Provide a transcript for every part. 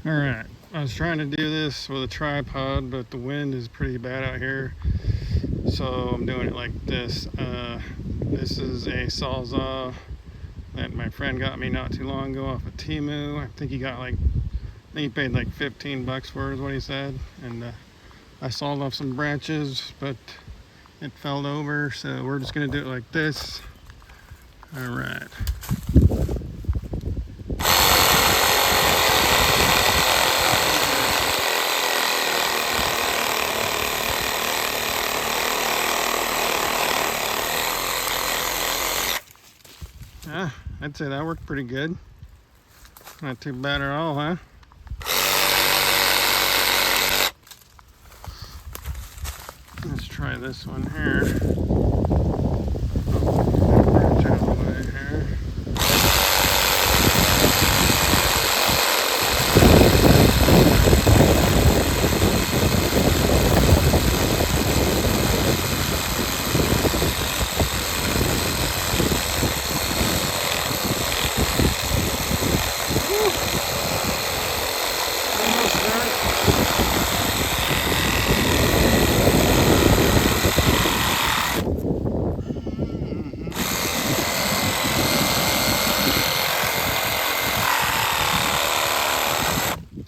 Alright, I was trying to do this with a tripod, but the wind is pretty bad out here, so I'm doing it like this. This is a Sawzall that my friend got me not too long ago off of Temu. I think he paid like 15 bucks for it is what he said. And I sawed off some branches, but it fell over, so we're just gonna do it like this. Alright. Yeah, I'd say that worked pretty good. Not too bad at all, huh? Let's try this one here. Branch out of the way here.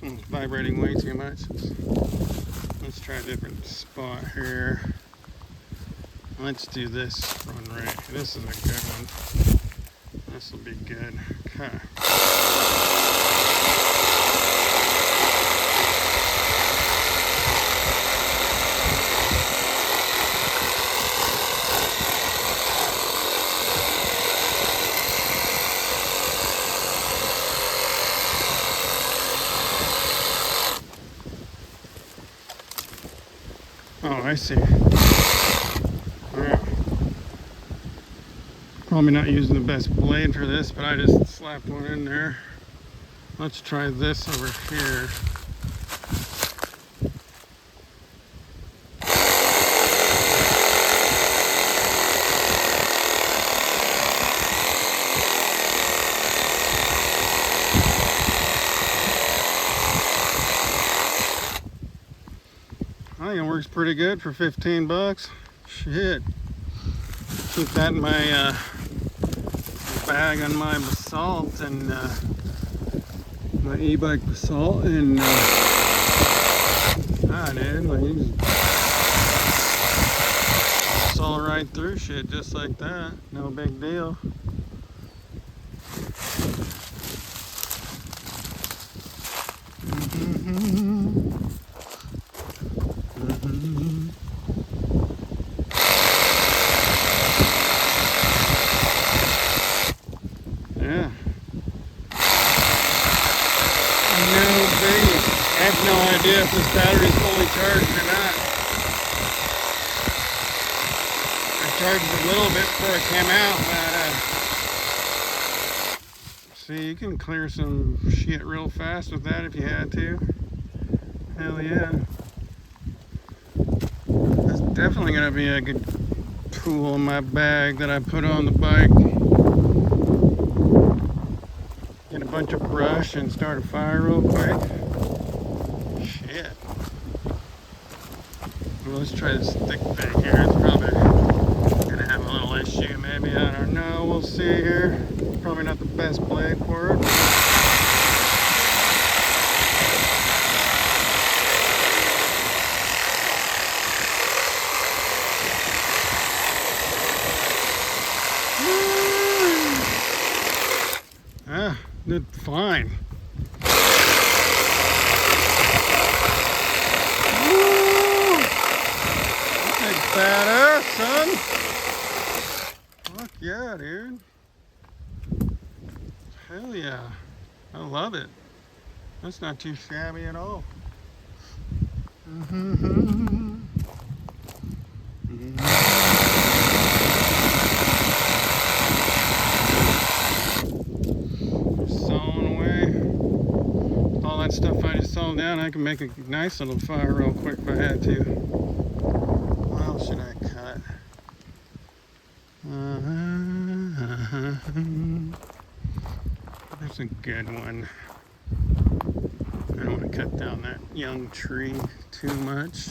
It's vibrating way too much. Let's try a different spot here. Let's do this one right. This is a good one. This will be good. Okay. Oh, I see. Alright. Probably not using the best blade for this, but I just slapped one in there. Let's try this over here. I think it works pretty good for 15 bucks. Shit. Keep that in my bag on my basalt and my e-bike basalt, and dude, like you just saw right through shit just like that. No big deal. Yeah. No biggie. I have no idea if this battery's fully charged or not. I charged it a little bit before it came out, but see, you can clear some shit real fast with that if you had to. Hell yeah. That's definitely gonna be a good tool in my bag that I put on the bike. Get a bunch of brush and start a fire real quick. Shit. Well, let's try this thick thing here. It's probably gonna have a little issue, maybe. I don't know. We'll see here. Probably not the best blade for it. Ah, did fine. Badass, son. Fuck yeah, dude. Hell yeah. I love it. That's not too shabby at all. Sawing away. All that stuff I just sawed down, I can make a nice little fire real quick if I had to. What else should I cut? That's a good one. I don't cut down that young tree too much.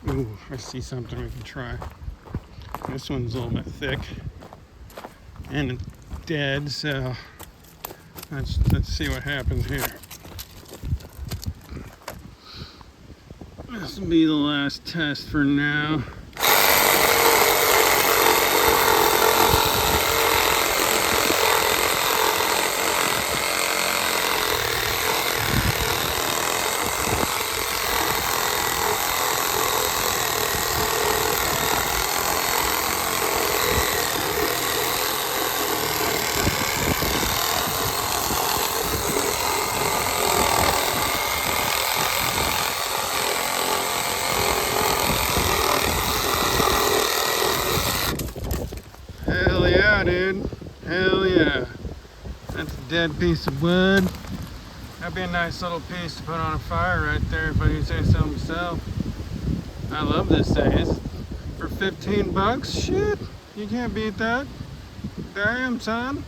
Ooh, I see something we can try. This one's a little bit thick and dead, so let's see what happens here. This will be the last test for now. Hell yeah, dude. Hell yeah. That's a dead piece of wood. That'd be a nice little piece to put on a fire right there if I do say so myself. I love this thing. It's for 15 bucks. Shit. You can't beat that. Damn, son.